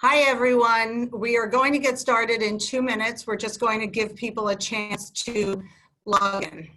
Hi, everyone. We are going to get started in 2 minutes. We're just going to give people a chance to log in.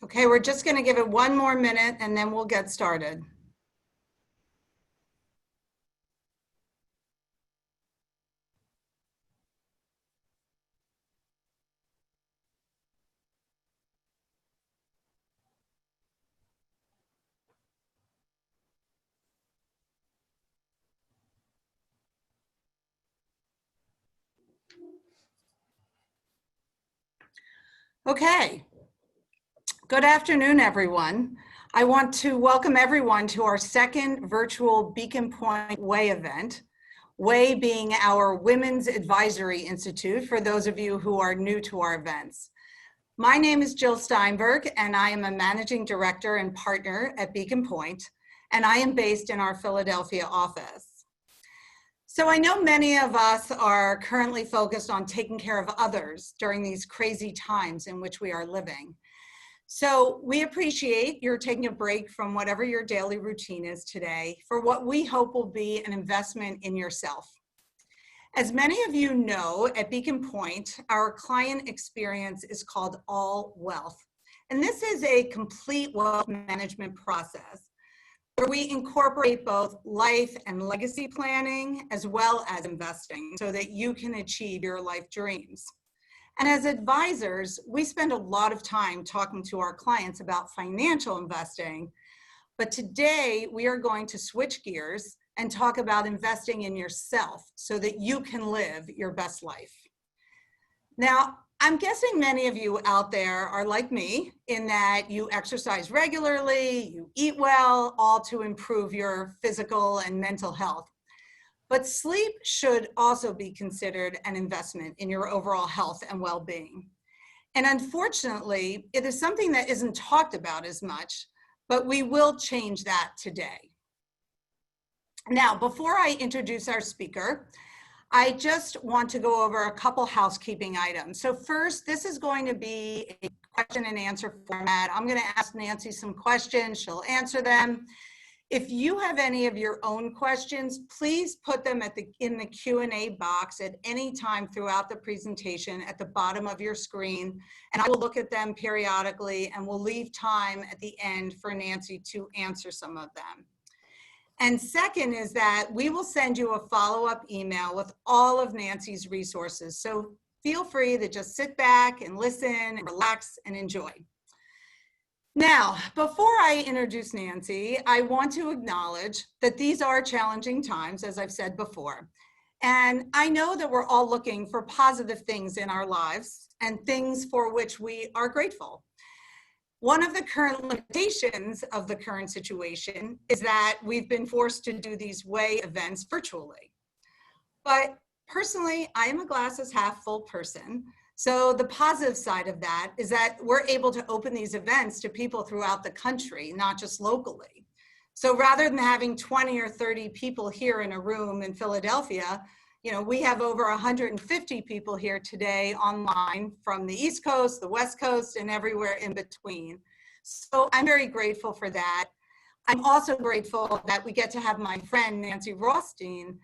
Okay, we're just going to give it 1 more minute and then we'll get started. Okay. Good afternoon, everyone. I want to welcome everyone to our second virtual Beacon Point Way event. Way being our Women's Advisory Institute for those of you who are new to our events. My name is Jill Steinberg, and I am a managing director and partner at Beacon Point, and I am based in our Philadelphia office. So I know many of us are currently focused on taking care of others during these crazy times in which we are living. So we appreciate your taking a break from whatever your daily routine is today for what we hope will be an investment in yourself. As many of you know, at Beacon Point, our client experience is called All Wealth. And this is a complete wealth management process where we incorporate both life and legacy planning as well as investing so that you can achieve your life dreams. And as advisors, we spend a lot of time talking to our clients about financial investing, but today we are going to switch gears and talk about investing in yourself so that you can live your best life. Now, I'm guessing many of you out there are like me in that you exercise regularly, you eat well, all to improve your physical and mental health. But sleep should also be considered an investment in your overall health and well-being. And unfortunately, it is something that isn't talked about as much, but we will change that today. Now, before I introduce our speaker, I just want to go over a couple housekeeping items. So first, this is going to be a question and answer format. I'm going to ask Nancy some questions. She'll answer them. If you have any of your own questions, please put them in the Q&A box at any time throughout the presentation at the bottom of your screen, and I will look at them periodically and we'll leave time at the end for Nancy to answer some of them. And second is that we will send you a follow-up email with all of Nancy's resources. So feel free to just sit back and listen and relax and enjoy. Now, before I introduce Nancy, I want to acknowledge that these are challenging times, as I've said before. And I know that we're all looking for positive things in our lives and things for which we are grateful. One of the current limitations of the current situation is that we've been forced to do these Way events virtually. But personally, I am a glasses half full person. So the positive side of that is that we're able to open these events to people throughout the country, not just locally. So rather than having 20 or 30 people here in a room in Philadelphia, we have over 150 people here today online from the East Coast, the West Coast, and everywhere in between. So I'm very grateful for that. I'm also grateful that we get to have my friend Nancy Rothstein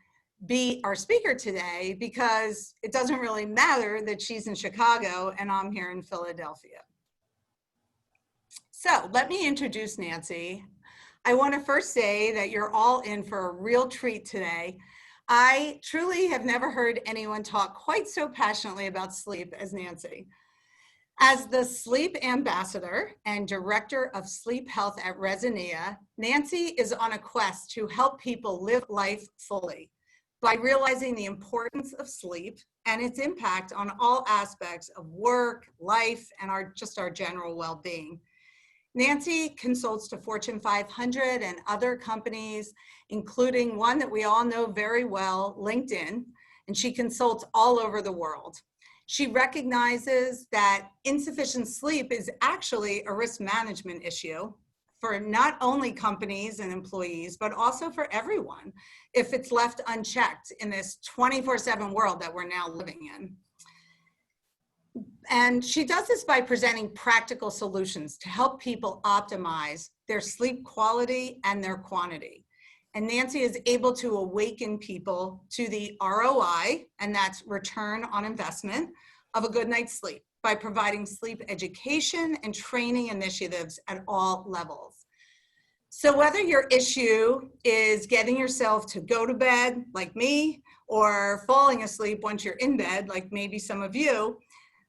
be our speaker today, because it doesn't really matter that she's in Chicago and I'm here in Philadelphia. So let me introduce Nancy. I want to first say that you're all in for a real treat today. I truly have never heard anyone talk quite so passionately about sleep as Nancy. As the sleep ambassador and director of sleep health at Resonea, Nancy is on a quest to help people live life fully by realizing the importance of sleep and its impact on all aspects of work, life, and our general well-being. Nancy consults to Fortune 500 and other companies, including one that we all know very well, LinkedIn, and she consults all over the world. She recognizes that insufficient sleep is actually a risk management issue for not only companies and employees, but also for everyone if it's left unchecked in this 24/7 world that we're now living in. And she does this by presenting practical solutions to help people optimize their sleep quality and their quantity. And Nancy is able to awaken people to the ROI, and that's return on investment, of a good night's sleep by providing sleep education and training initiatives at all levels. So whether your issue is getting yourself to go to bed, like me, or falling asleep once you're in bed, like maybe some of you,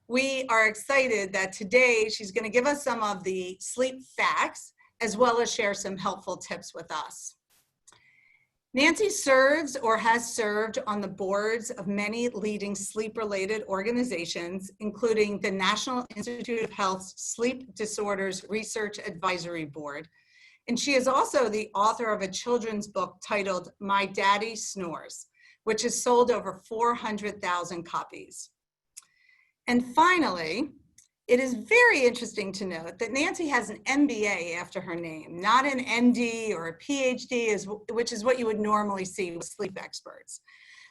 we are excited that today she's going to give us some of the sleep facts, as well as share some helpful tips with us. Nancy serves or has served on the boards of many leading sleep-related organizations, including the National Institute of Health's Sleep Disorders Research Advisory Board. And she is also the author of a children's book titled My Daddy Snores, which has sold over 400,000 copies. And finally, it is very interesting to note that Nancy has an MBA after her name, not an MD or a PhD, which is what you would normally see with sleep experts.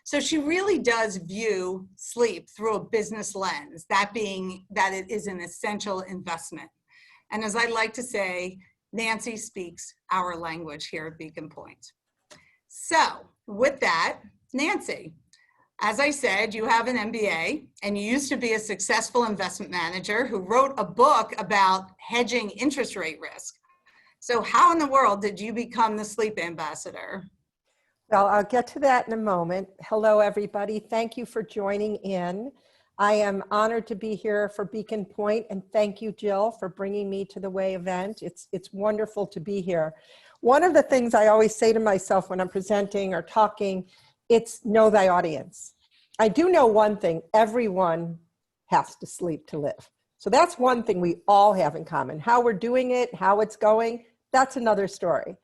So she really does view sleep through a business lens, that being that it is an essential investment. And as I like to say, Nancy speaks our language here at Beacon Point. So with that, Nancy, as I said, you have an MBA and you used to be a successful investment manager who wrote a book about hedging interest rate risk. So how in the world did you become the sleep ambassador? Well, I'll get to that in a moment. Hello, everybody. Thank you for joining in. I am honored to be here for Beacon Point, and thank you, Jill, for bringing me to the Way event. It's wonderful to be here. One of the things I always say to myself when I'm presenting or talking, it's know thy audience. I do know one thing, everyone has to sleep to live. So that's one thing we all have in common. How we're doing it, how it's going, that's another story.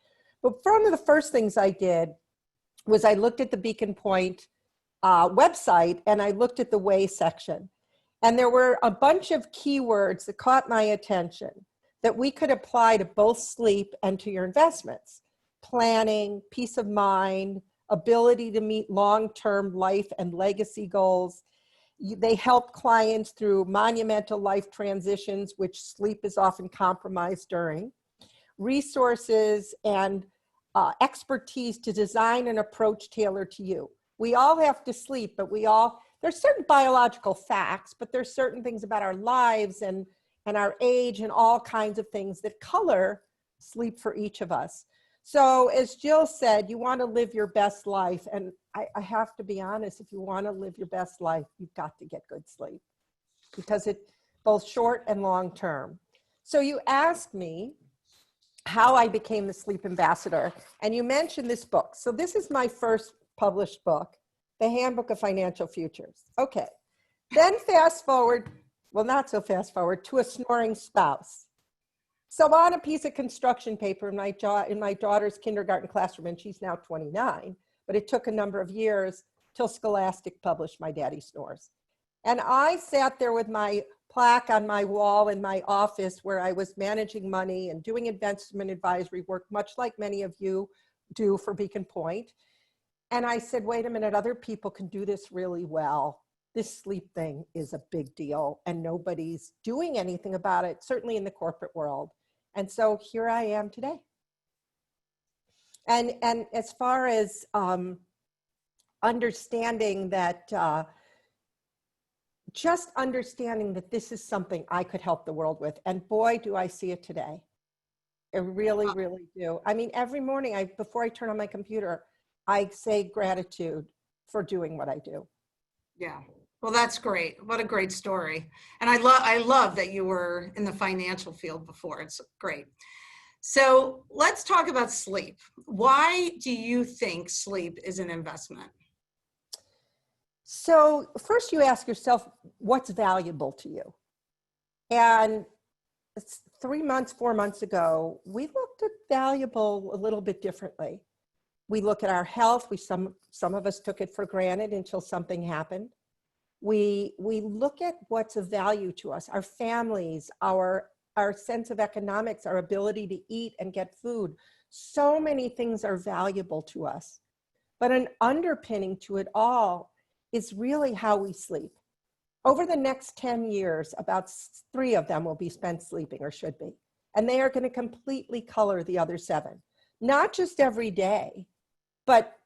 But one of the first things I did was I looked at the Beacon Point website and I looked at the Way section. And there were a bunch of keywords that caught my attention that we could apply to both sleep and to your investments. Planning, peace of mind, ability to meet long-term life and legacy goals. They help clients through monumental life transitions, which sleep is often compromised during. Resources and expertise to design an approach tailored to you. We all have to sleep, but there's certain biological facts, but there's certain things about our lives and our age and all kinds of things that color sleep for each of us. So as Jill said, you want to live your best life. And I have to be honest, if you want to live your best life, you've got to get good sleep because it's both short and long term. So you asked me how I became the sleep ambassador, and you mentioned this book. So this is my first published book, The Handbook of Financial Futures. Okay, then fast forward, well, not so fast forward, to a snoring spouse. So on a piece of construction paper in my daughter's kindergarten classroom, and she's now 29, but it took a number of years till Scholastic published My Daddy Snores. And I sat there with my plaque on my wall in my office where I was managing money and doing investment advisory work, much like many of you do for Beacon Point. And I said, wait a minute, other people can do this really well. This sleep thing is a big deal and nobody's doing anything about it, certainly in the corporate world. And so here I am today. And as far as understanding that, just understanding that this is something I could help the world with. And boy, do I see it today. I really, really do. I mean, every morning before I turn on my computer, I say gratitude for doing what I do. Yeah. Well, that's great. What a great story. And I love that you were in the financial field before. It's great. So let's talk about sleep. Why do you think sleep is an investment? So first you ask yourself, what's valuable to you? And 3 months, 4 months ago, we looked at valuable a little bit differently. We look at our health. Some of us took it for granted until something happened. We look at what's of value to us, our families, our sense of economics, our ability to eat and get food. So many things are valuable to us. But an underpinning to it all is really how we sleep. Over the next 10 years, about 3 of them will be spent sleeping, or should be. And they are going to completely color the other 7. Not just every day, but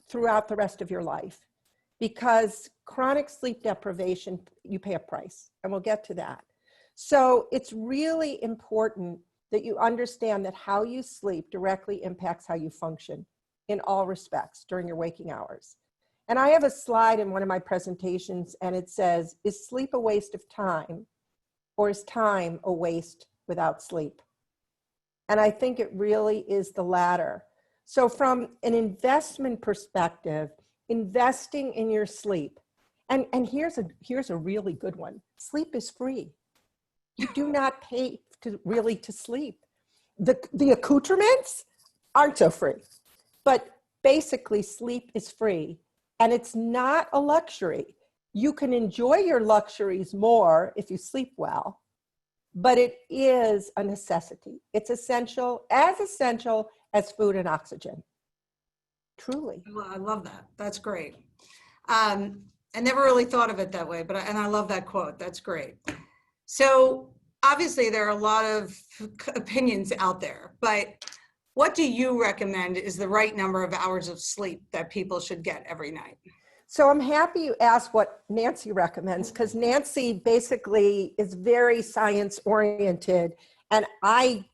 throughout the rest of your life. Because chronic sleep deprivation, you pay a price, and we'll get to that. So it's really important that you understand that how you sleep directly impacts how you function in all respects during your waking hours. And I have a slide in one of my presentations, and it says, is sleep a waste of time, or is time a waste without sleep? And I think it really is the latter. So from an investment perspective, investing in your sleep, and here's a really good one. Sleep is free. You do not pay to sleep. The accoutrements aren't so free, but basically sleep is free. And it's not a luxury. You can enjoy your luxuries more if you sleep well, but it is a necessity. It's essential as food and oxygen. Truly. I love that. That's great. I never really thought of it that way, and I love that quote. That's great. So obviously there are a lot of opinions out there, but what do you recommend is the right number of hours of sleep that people should get every night? So I'm happy you asked what Nancy recommends, because Nancy basically is very science oriented, and I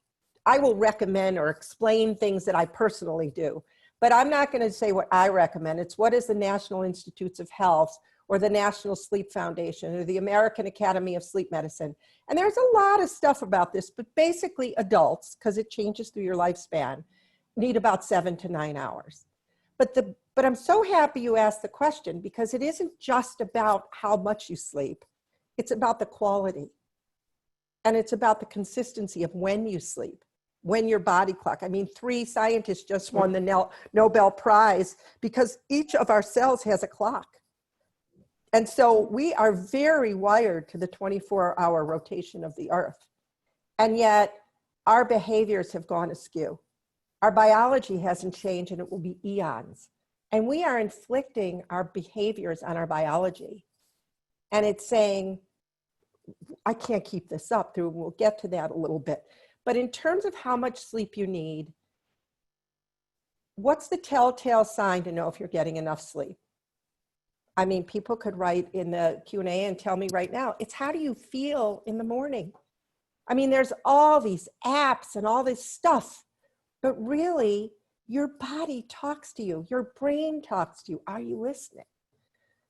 will recommend or explain things that I personally do. But I'm not going to say what I recommend. It's what is the National Institutes of Health or the National Sleep Foundation or the American Academy of Sleep Medicine. And there's a lot of stuff about this, but basically adults, because it changes through your lifespan, need about 7 to 9 hours. But I'm so happy you asked the question, because it isn't just about how much you sleep. It's about the quality. And it's about the consistency of when you sleep, when your body clock. I mean, 3 scientists just won the Nobel Prize because each of our cells has a clock. And so we are very wired to the 24-hour rotation of the earth. And yet our behaviors have gone askew. Our biology hasn't changed, and it will be eons. And we are inflicting our behaviors on our biology. And it's saying, I can't keep this up. We'll get to that a little bit. But in terms of how much sleep you need, what's the telltale sign to know if you're getting enough sleep? I mean, people could write in the Q&A and tell me right now, it's how do you feel in the morning? I mean, there's all these apps and all this stuff, but really your body talks to you, your brain talks to you. Are you listening?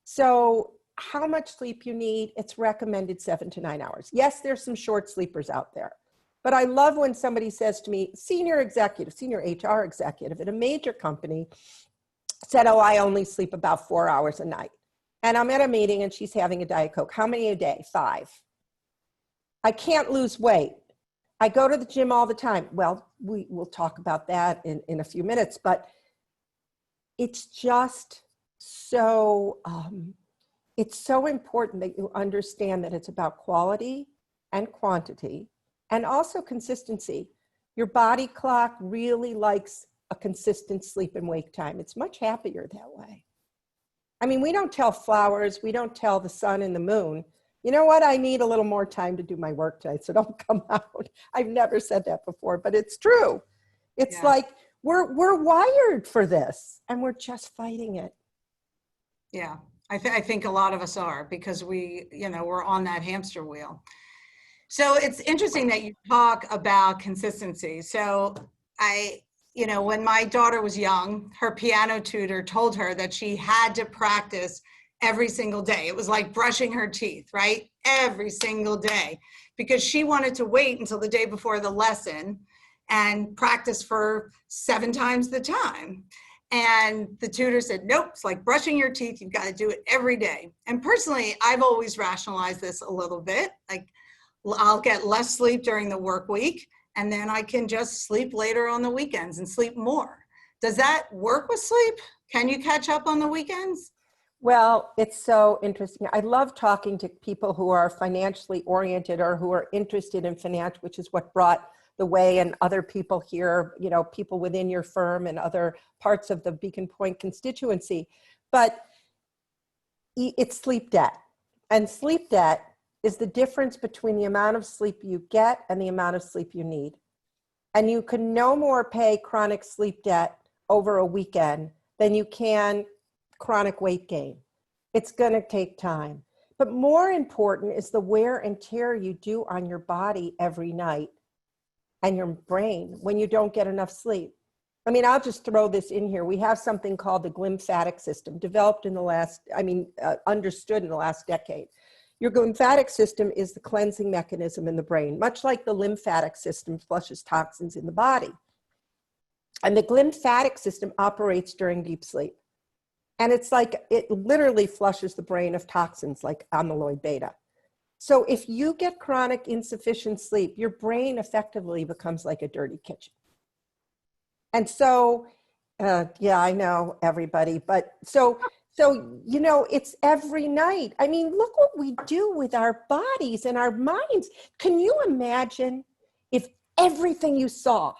So how much sleep you need, it's recommended 7 to 9 hours. Yes, there's some short sleepers out there, but I love when somebody says to me, senior HR executive at a major company said, oh, I only sleep about 4 hours a night. And I'm at a meeting and she's having a Diet Coke. How many a day? 5. I can't lose weight. I go to the gym all the time. Well, we'll talk about that in a few minutes, but it's just so, it's so important that you understand that it's about quality and quantity and also consistency. Your body clock really likes a consistent sleep and wake time. It's much happier that way. I mean, we don't tell flowers, we don't tell the sun and the moon, you know what, I need a little more time to do my work today, so don't come out. I've never said that before, but it's true. It's like we're wired for this and we're just fighting it. Yeah, I think a lot of us are, because we're on that hamster wheel. So it's interesting that you talk about consistency. So when my daughter was young, her piano tutor told her that she had to practice every single day. It was like brushing her teeth, right? Every single day, because she wanted to wait until the day before the lesson and practice for 7 times the time. And the tutor said, nope, it's like brushing your teeth. You've got to do it every day. And personally, I've always rationalized this a little bit. Like, I'll get less sleep during the work week, and then I can just sleep later on the weekends and sleep more. Does that work with sleep? Can you catch up on the weekends? Well, it's so interesting. I love talking to people who are financially oriented or who are interested in finance, which is what brought the way and other people here, people within your firm and other parts of the Beacon Point constituency. But it's sleep debt. And sleep debt is the difference between the amount of sleep you get and the amount of sleep you need. And you can no more pay chronic sleep debt over a weekend than you can chronic weight gain. It's going to take time. But more important is the wear and tear you do on your body every night and your brain when you don't get enough sleep. I mean, I'll just throw this in here. We have something called the Glymphatic System, developed in the last, understood in the last decade. Your glymphatic system is the cleansing mechanism in the brain, much like the lymphatic system flushes toxins in the body. And the glymphatic system operates during deep sleep. And it's like, it literally flushes the brain of toxins like amyloid beta. So if you get chronic insufficient sleep, your brain effectively becomes like a dirty kitchen. And so, I know everybody, but so, it's every night. I mean, look what we do with our bodies and our minds. Can you imagine if everything you saw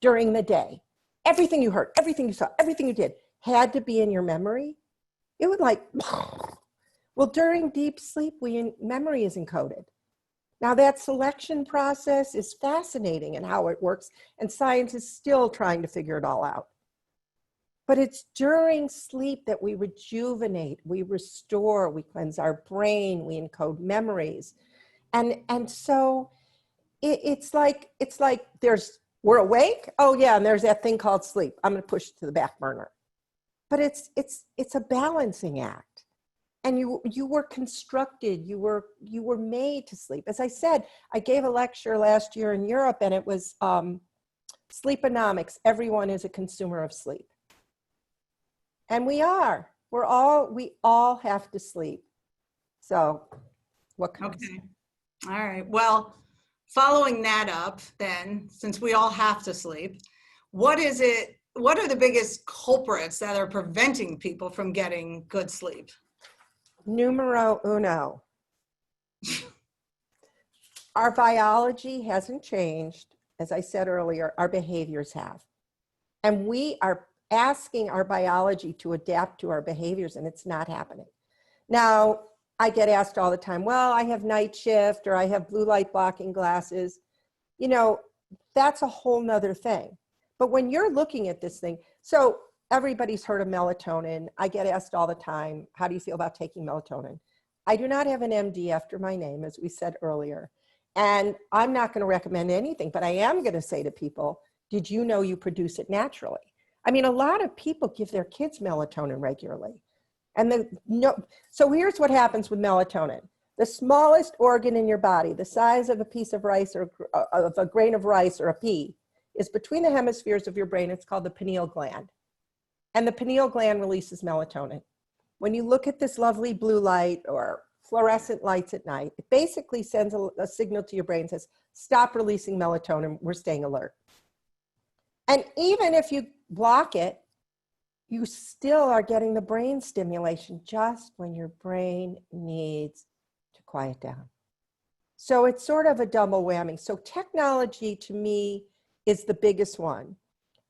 during the day, everything you heard, everything you saw, everything you did had to be in your memory? It would well, during deep sleep, memory is encoded. Now that selection process is fascinating in how it works, and science is still trying to figure it all out. But it's during sleep that we rejuvenate, we restore, we cleanse our brain, we encode memories. And so it's like we're awake. Oh yeah, and there's that thing called sleep. I'm gonna push it to the back burner. But it's a balancing act. And you were constructed, you were made to sleep. As I said, I gave a lecture last year in Europe, and it was sleeponomics. Everyone is a consumer of sleep. And we are. We all have to sleep. So what comes? Okay. All right. Well, following that up then, since we all have to sleep, what are the biggest culprits that are preventing people from getting good sleep? Numero uno. Our biology hasn't changed. As I said earlier, our behaviors have. And we are asking our biology to adapt to our behaviors, and it's not happening. Now, I get asked all the time, well, I have night shift or I have blue light blocking glasses. That's a whole nother thing. But when you're looking at this thing, so everybody's heard of melatonin. I get asked all the time, how do you feel about taking melatonin? I do not have an MD after my name, as we said earlier. And I'm not going to recommend anything, but I am going to say to people, did you know you produce it naturally? I mean, a lot of people give their kids melatonin regularly. So here's what happens with melatonin. The smallest organ in your body, the size of a piece of rice or of a grain of rice or a pea, is between the hemispheres of your brain. It's called the pineal gland. And the pineal gland releases melatonin. When you look at this lovely blue light or fluorescent lights at night, it basically sends a signal to your brain, says, stop releasing melatonin, we're staying alert. And even if you block it, you still are getting the brain stimulation just when your brain needs to quiet down. So it's sort of a double whammy. So technology to me is the biggest one.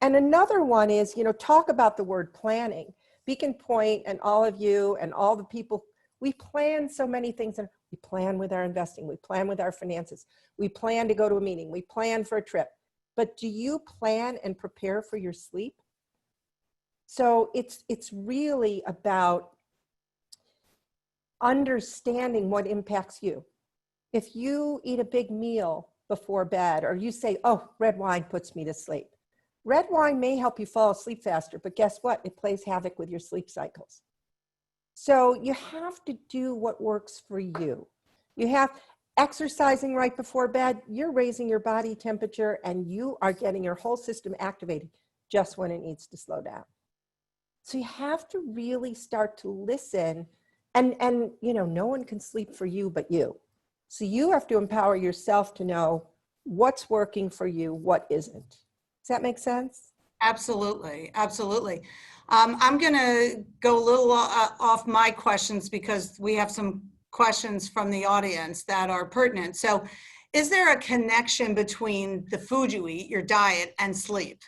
And another one is, talk about the word planning. Beacon Point and all of you and all the people, we plan so many things. And we plan with our investing. We plan with our finances. We plan to go to a meeting. We plan for a trip. But do you plan and prepare for your sleep? So it's really about understanding what impacts you. If you eat a big meal before bed, or you say, oh, red wine puts me to sleep. Red wine may help you fall asleep faster, but guess what? It plays havoc with your sleep cycles. So you have to do what works for you. You have exercising right before bed, you're raising your body temperature and you are getting your whole system activated just when it needs to slow down. So you have to really start to listen and no one can sleep for you but you. So you have to empower yourself to know what's working for you, what isn't. Does that make sense? Absolutely, absolutely. I'm going to go a little off my questions because we have some questions from the audience that are pertinent. So is there a connection between the food you eat, your diet, and sleep?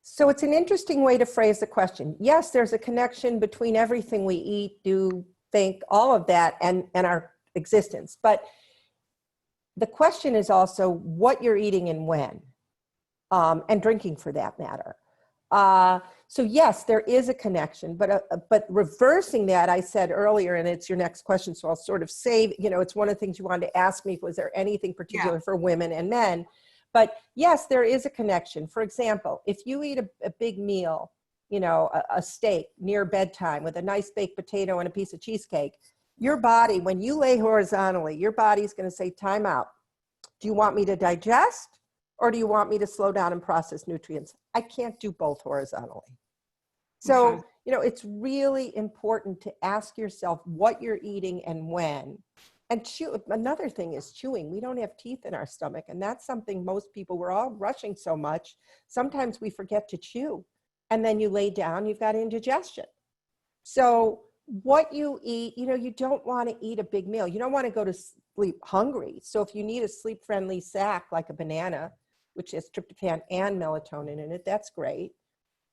So it's an interesting way to phrase the question. Yes, there's a connection between everything we eat, do, think, all of that, and our existence. But the question is also what you're eating and when, and drinking for that matter. So yes, there is a connection, but reversing that, I said earlier, and it's your next question, so I'll sort of save, it's one of the things you wanted to ask me, was there anything particular for women and men? But yes, there is a connection. For example, if you eat a big meal, a steak near bedtime with a nice baked potato and a piece of cheesecake, your body, when you lay horizontally, your body's going to say, time out. Do you want me to digest? Or do you want me to slow down and process nutrients? I can't do both horizontally. So, Okay. it's really important to ask yourself what you're eating and when. And chew. Another thing is chewing. We don't have teeth in our stomach. And that's something most people, we're all rushing so much. Sometimes we forget to chew. And then you lay down, you've got indigestion. So what you eat, you don't want to eat a big meal. You don't want to go to sleep hungry. So if you need a sleep-friendly snack like a banana, which has tryptophan and melatonin in it, that's great.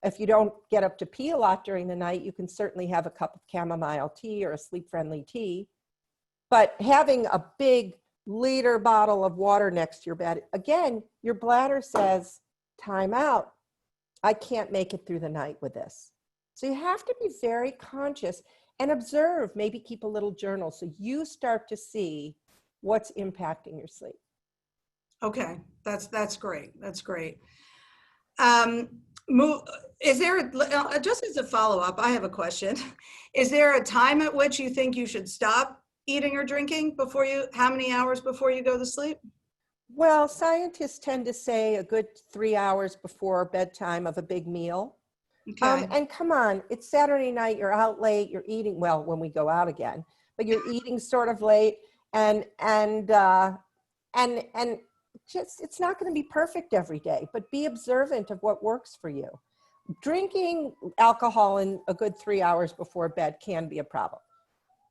If you don't get up to pee a lot during the night, you can certainly have a cup of chamomile tea or a sleep-friendly tea. But having a big liter bottle of water next to your bed, again, your bladder says, time out. I can't make it through the night with this. So you have to be very conscious and observe, maybe keep a little journal so you start to see what's impacting your sleep. Okay, that's great. That's great. Is there, just as a follow-up, I have a question. Is there a time at which you think you should stop eating or drinking how many hours before you go to sleep? Well, scientists tend to say a good 3 hours before bedtime of a big meal. Okay. And come on, it's Saturday night, you're out late, you're eating, well, when we go out again, but you're eating sort of late and just, it's not going to be perfect every day, but be observant of what works for you. Drinking alcohol in a good 3 hours before bed can be a problem.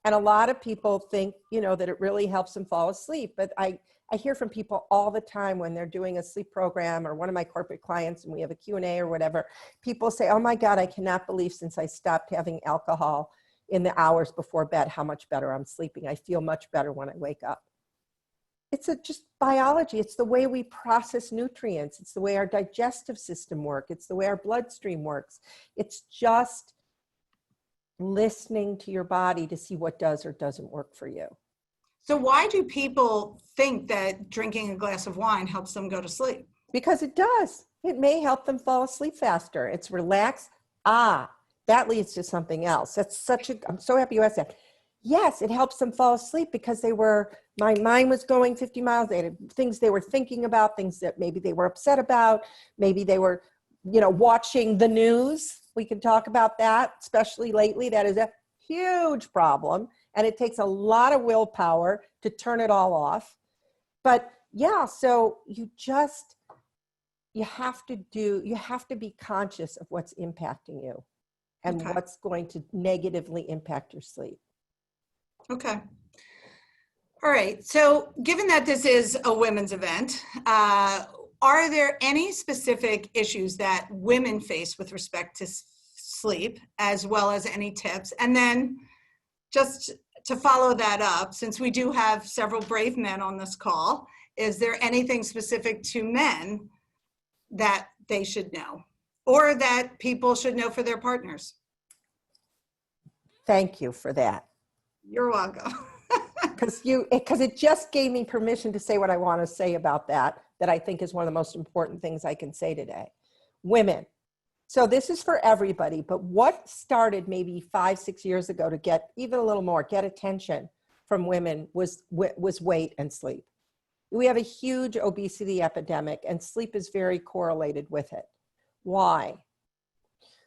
And a lot of people think, that it really helps them fall asleep. But I hear from people all the time when they're doing a sleep program or one of my corporate clients and we have a Q&A or whatever, people say, oh my God, I cannot believe since I stopped having alcohol in the hours before bed, how much better I'm sleeping. I feel much better when I wake up. It's just biology. It's the way we process nutrients. It's the way our digestive system works. It's the way our bloodstream works. It's just listening to your body to see what does or doesn't work for you. So why do people think that drinking a glass of wine helps them go to sleep? Because it does. It may help them fall asleep faster. It's relaxed. That leads to something else. I'm so happy you asked that. Yes, it helps them fall asleep because my mind was going 50 miles. They had things they were thinking about, things that maybe they were upset about. Maybe they were, watching the news. We can talk about that, especially lately. That is a huge problem. And it takes a lot of willpower to turn it all off. But yeah, so you just you have to be conscious of what's impacting you and Okay. what's going to negatively impact your sleep. Okay. All right. So given that this is a women's event, are there any specific issues that women face with respect to sleep, as well as any tips? And then just to follow that up, since we do have several brave men on this call, is there anything specific to men that they should know or that people should know for their partners? Thank you for that. You're welcome. Because it just gave me permission to say what I want to say about that I think is one of the most important things I can say today. Women. So this is for everybody, but what started maybe 5-6 years ago to get even a little more, get attention from women was weight and sleep. We have a huge obesity epidemic and sleep is very correlated with it. Why?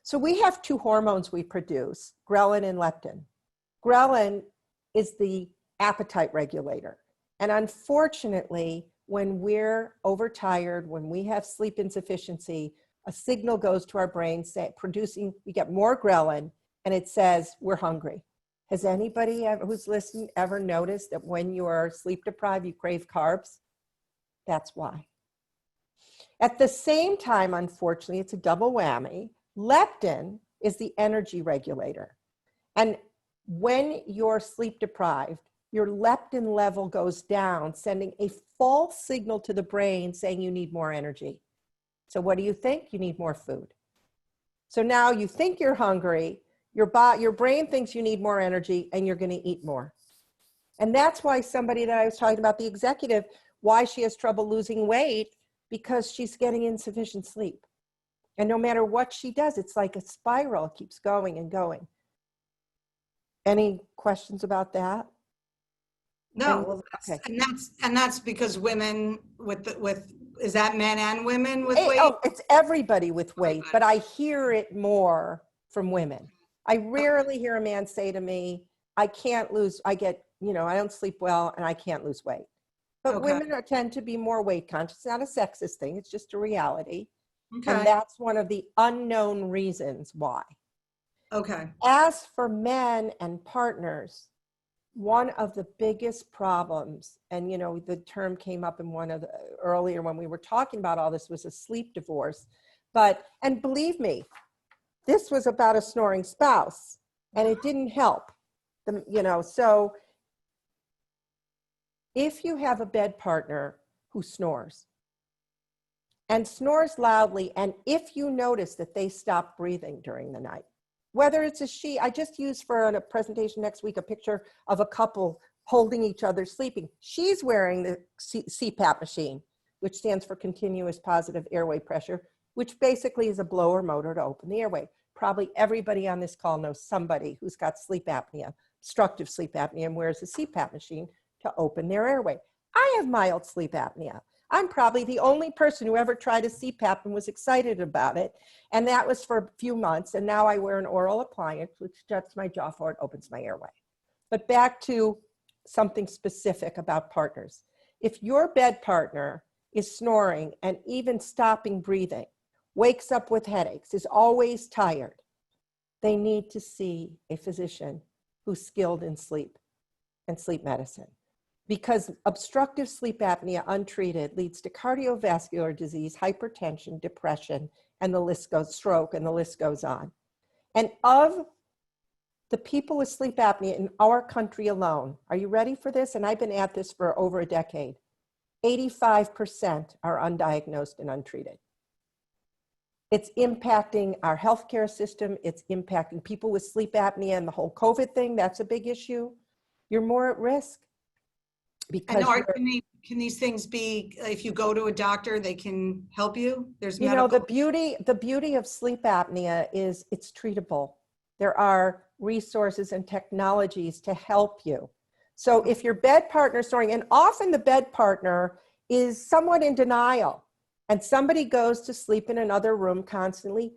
So we have two hormones we produce, ghrelin and leptin. Ghrelin is the appetite regulator. And unfortunately, when we're overtired, when we have sleep insufficiency, a signal goes to our brain we get more ghrelin and it says we're hungry. Has anybody who's listening ever noticed that when you are sleep deprived, you crave carbs? That's why. At the same time, unfortunately, it's a double whammy. Leptin is the energy regulator. And when you're sleep deprived, your leptin level goes down, sending a false signal to the brain saying you need more energy. So what do you think? You need more food. So now you think you're hungry, your brain thinks you need more energy, and you're going to eat more. And that's why somebody that I was talking about, the executive, why she has trouble losing weight, because she's getting insufficient sleep. And no matter what she does, it's like a spiral, it keeps going and going. Any questions about that? No, well, okay. And that's because women is that men and women with weight? Oh, it's everybody with weight, but I hear it more from women. I rarely hear a man say to me, I don't sleep well and I can't lose weight. But women tend to be more weight conscious. It's not a sexist thing, it's just a reality. Okay. And that's one of the unknown reasons why. Okay. As for men and partners, one of the biggest problems, and the term came up in earlier when we were talking about all this, was a sleep divorce. And believe me, this was about a snoring spouse and it didn't help them, so if you have a bed partner who snores and snores loudly, and if you notice that they stop breathing during the night, whether it's I just used for a presentation next week a picture of a couple holding each other sleeping. She's wearing the CPAP machine, which stands for continuous positive airway pressure, which basically is a blower motor to open the airway. Probably everybody on this call knows somebody who's got sleep apnea, obstructive sleep apnea, and wears a CPAP machine to open their airway. I have mild sleep apnea. I'm probably the only person who ever tried a CPAP and was excited about it. And that was for a few months. And now I wear an oral appliance, which shuts my jaw forward, opens my airway. But back to something specific about partners. If your bed partner is snoring and even stopping breathing, wakes up with headaches, is always tired, they need to see a physician who's skilled in sleep and sleep medicine. Because obstructive sleep apnea untreated leads to cardiovascular disease, hypertension, depression, and stroke, and the list goes on. And of the people with sleep apnea in our country alone, are you ready for this? And I've been at this for over a decade. 85% are undiagnosed and untreated. It's impacting our healthcare system. It's impacting people with sleep apnea and the whole COVID thing. That's a big issue. You're more at risk. Because can these things be, if you go to a doctor, they can help you? There's the beauty of sleep apnea is it's treatable. There are resources and technologies to help you. So if your bed partner is snoring, and often the bed partner is somewhat in denial, and somebody goes to sleep in another room constantly,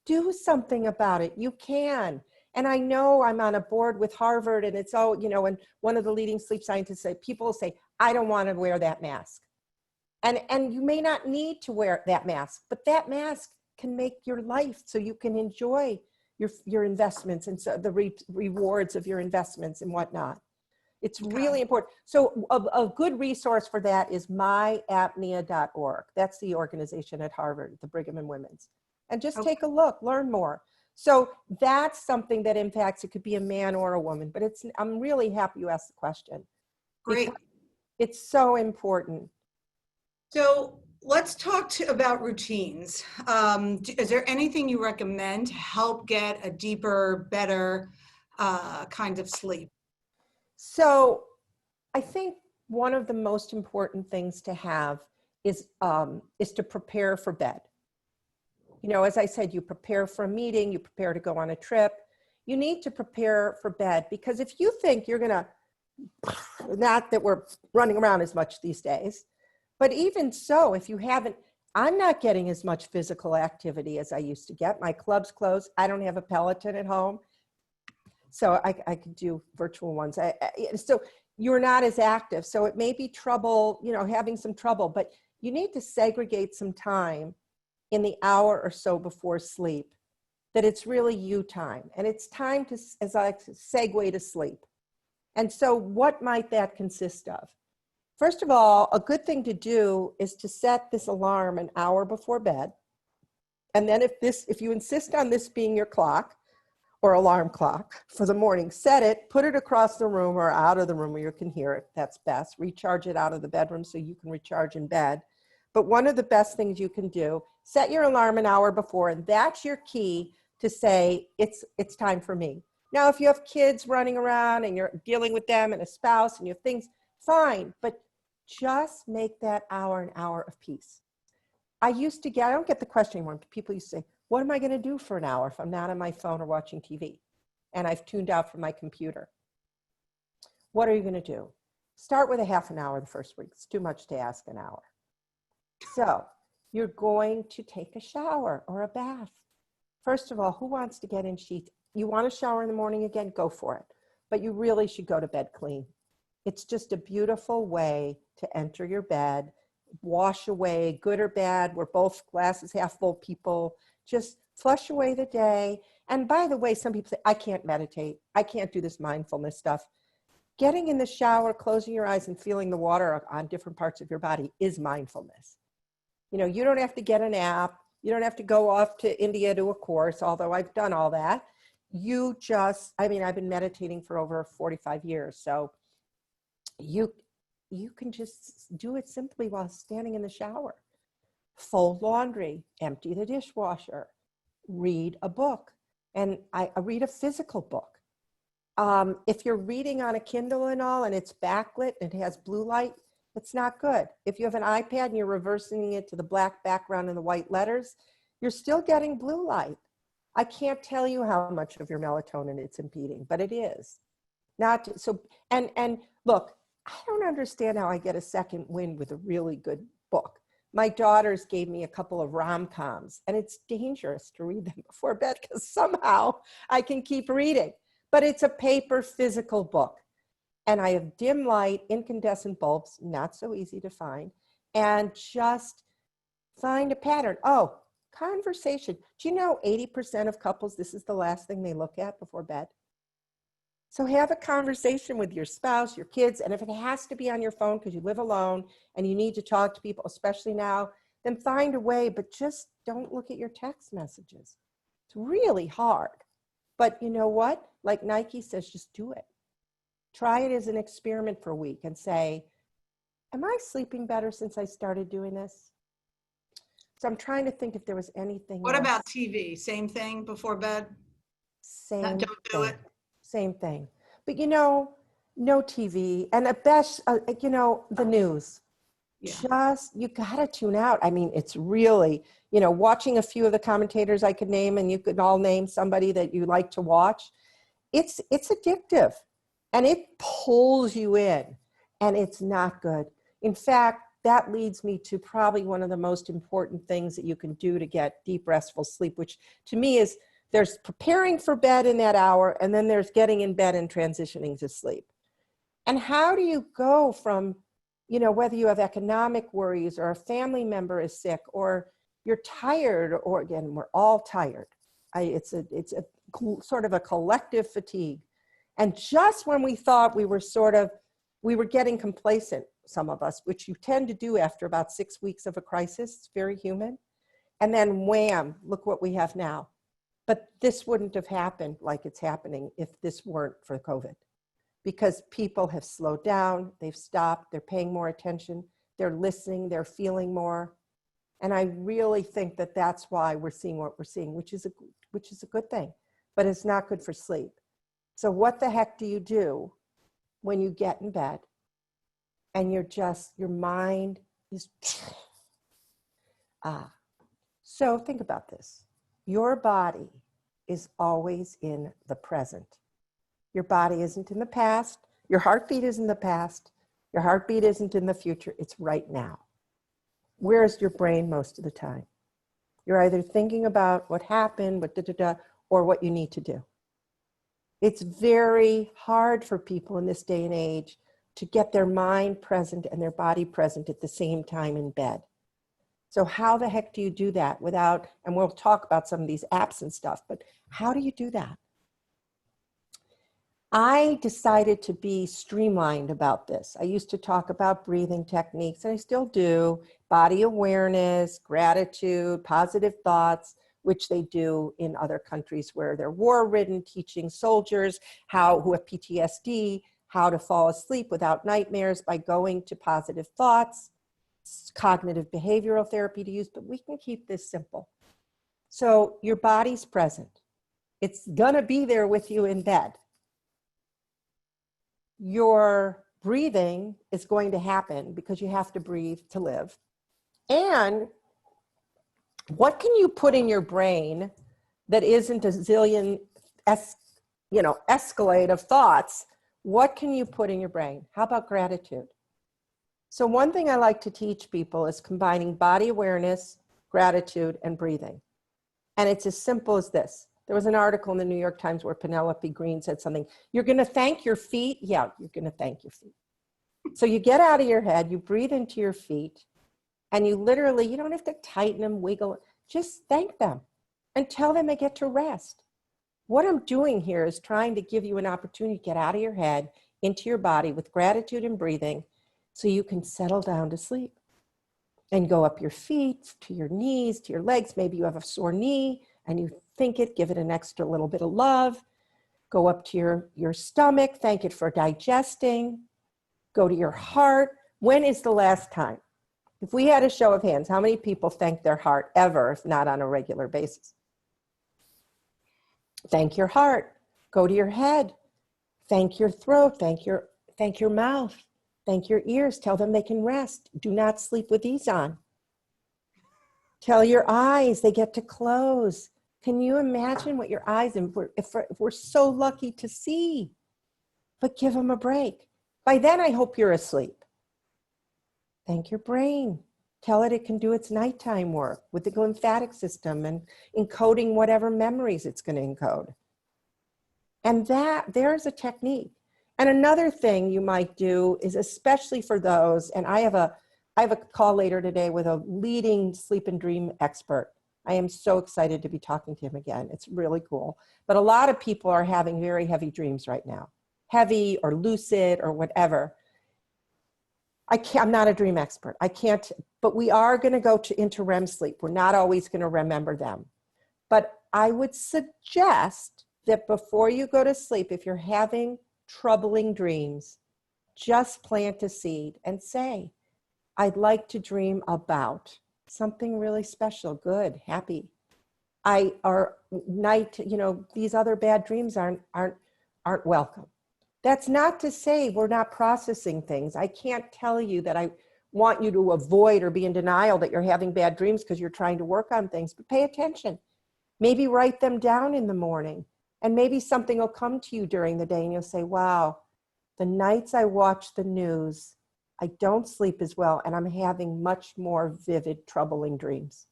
do something about it. You can. And I know I'm on a board with Harvard, and it's and one of the leading sleep scientists say, people say, I don't want to wear that mask. And you may not need to wear that mask, but that mask can make your life so you can enjoy your investments and so the rewards of your investments and whatnot. It's really important. So a good resource for that is myapnea.org. That's the organization at Harvard, the Brigham and Women's. And just take a look, learn more. So that's something that impacts, it could be a man or a woman, but I'm really happy you asked the question. Great. It's so important. So let's talk about routines. Is there anything you recommend to help get a deeper, better kind of sleep? So I think one of the most important things to have is to prepare for bed. You know, as I said, you prepare for a meeting, you prepare to go on a trip. You need to prepare for bed, because if you think you're gonna, not that we're running around as much these days, but even so, if you haven't, I'm not getting as much physical activity as I used to get. My club's closed. I don't have a Peloton at home, so I could do virtual ones. So you're not as active. So it may be trouble, you know, having some trouble, but you need to segregate some time in the hour or so before sleep, that it's really you time. And it's time to, as I segue to sleep. And so what might that consist of? First of all, a good thing to do is to set this alarm an hour before bed. And then if you insist on this being your clock or alarm clock for the morning, set it, put it across the room or out of the room where you can hear it. That's best. Recharge it out of the bedroom so you can recharge in bed. But one of the best things you can do, set your alarm an hour before, and that's your key to say, it's time for me. Now, if you have kids running around and you're dealing with them and a spouse and you have things, fine, but just make that hour an hour of peace. I don't get the question anymore. People used to say, what am I going to do for an hour if I'm not on my phone or watching TV and I've tuned out from my computer? What are you going to do? Start with a half an hour the first week. It's too much to ask an hour. So you're going to take a shower or a bath. First of all, who wants to get in sheets? You want to shower in the morning again? Go for it. But you really should go to bed clean. It's just a beautiful way to enter your bed, wash away, good or bad. We're both glasses half full people. Just flush away the day. And by the way, some people say, I can't meditate. I can't do this mindfulness stuff. Getting in the shower, closing your eyes and feeling the water on different parts of your body is mindfulness. You know, you don't have to get an app. You don't have to go off to India to a course, although I've done all that. I've been meditating for over 45 years. So you can just do it simply while standing in the shower. Fold laundry, empty the dishwasher, read a book. And I read a physical book. If you're reading on a Kindle and all, and it's backlit and it has blue light, it's not good. If you have an iPad and you're reversing it to the black background and the white letters, you're still getting blue light. I can't tell you how much of your melatonin it's impeding, but it is. And look, I don't understand how I get a second wind with a really good book. My daughters gave me a couple of rom-coms, and it's dangerous to read them before bed because somehow I can keep reading. But it's a paper physical book. And I have dim light, incandescent bulbs, not so easy to find, and just find a pattern. Oh, conversation. Do you know 80% of couples, this is the last thing they look at before bed? So have a conversation with your spouse, your kids, and if it has to be on your phone because you live alone and you need to talk to people, especially now, then find a way, but just don't look at your text messages. It's really hard. But you know what? Like Nike says, just do it. Try it as an experiment for a week and say, am I sleeping better since I started doing this? So I'm trying to think if there was anything What else. about TV? Same thing before bed? Same Don't do thing. it. Same thing. But you know, no TV and at best, the news. Yeah. You gotta tune out. I mean, it's really, watching a few of the commentators I could name, and you could all name somebody that you like to watch. It's addictive and it pulls you in and it's not good. In fact, that leads me to probably one of the most important things that you can do to get deep, restful sleep, which to me is there's preparing for bed in that hour, and then there's getting in bed and transitioning to sleep. And how do you go from you know, whether you have economic worries or a family member is sick or you're tired, or again, we're all tired. It's a sort of a collective fatigue. And just when we thought we were getting complacent, some of us, which you tend to do after about 6 weeks of a crisis, it's very human. And then wham, look what we have now. But this wouldn't have happened like it's happening if this weren't for COVID. Because people have slowed down, they've stopped, they're paying more attention, they're listening, they're feeling more. And I really think that that's why we're seeing what we're seeing, which is a good thing, but it's not good for sleep. So what the heck do you do when you get in bed and your mind is, so think about this. Your body is always in the present. Your body isn't in the past. Your heartbeat isn't in the past. Your heartbeat isn't in the future. It's right now. Where's your brain most of the time? You're either thinking about what happened, or what you need to do. It's very hard for people in this day and age to get their mind present and their body present at the same time in bed. So how the heck do you do that without, and we'll talk about some of these apps and stuff, but how do you do that? I decided to be streamlined about this. I used to talk about breathing techniques, and I still do, body awareness, gratitude, positive thoughts, which they do in other countries where they're war-ridden, teaching soldiers who have PTSD, how to fall asleep without nightmares by going to positive thoughts, cognitive behavioral therapy to use, but we can keep this simple. So your body's present. It's gonna be there with you in bed. Your breathing is going to happen because you have to breathe to live. And what can you put in your brain that isn't a zillion escalade of thoughts? What can you put in your brain? How about gratitude? So one thing I like to teach people is combining body awareness, gratitude, and breathing. And it's as simple as this. There was an article in the New York Times where Penelope Green said something, you're gonna thank your feet? Yeah, you're gonna thank your feet. So you get out of your head, you breathe into your feet, and you literally, you don't have to tighten them, wiggle, just thank them and tell them they get to rest. What I'm doing here is trying to give you an opportunity to get out of your head into your body with gratitude and breathing so you can settle down to sleep and go up your feet, to your knees, to your legs. Maybe you have a sore knee and you think it, give it an extra little bit of love. Go up to your stomach, thank it for digesting. Go to your heart. When is the last time? If we had a show of hands, how many people thank their heart ever, if not on a regular basis? Thank your heart. Go to your head. Thank your throat. Thank your mouth. Thank your ears. Tell them they can rest. Do not sleep with these on. Tell your eyes they get to close. Can you imagine what your eyes, if we're so lucky to see, but give them a break. By then, I hope you're asleep. Thank your brain. Tell it can do its nighttime work with the glymphatic system and encoding whatever memories it's going to encode. And there's a technique. And another thing you might do is, especially for those, and I have a call later today with a leading sleep and dream expert. I am so excited to be talking to him again. It's really cool. But a lot of people are having very heavy dreams right now. Heavy or lucid or whatever. I'm not a dream expert. I can't, but we are going to go into REM sleep. We're not always going to remember them. But I would suggest that before you go to sleep, if you're having troubling dreams, just plant a seed and say, I'd like to dream about something really special, good, happy. These other bad dreams aren't welcome. That's not to say we're not processing things. I can't tell you that I want you to avoid or be in denial that you're having bad dreams because you're trying to work on things, but pay attention. Maybe write them down in the morning, and maybe something will come to you during the day and you'll say, wow, the nights I watch the news, I don't sleep as well, and I'm having much more vivid, troubling dreams.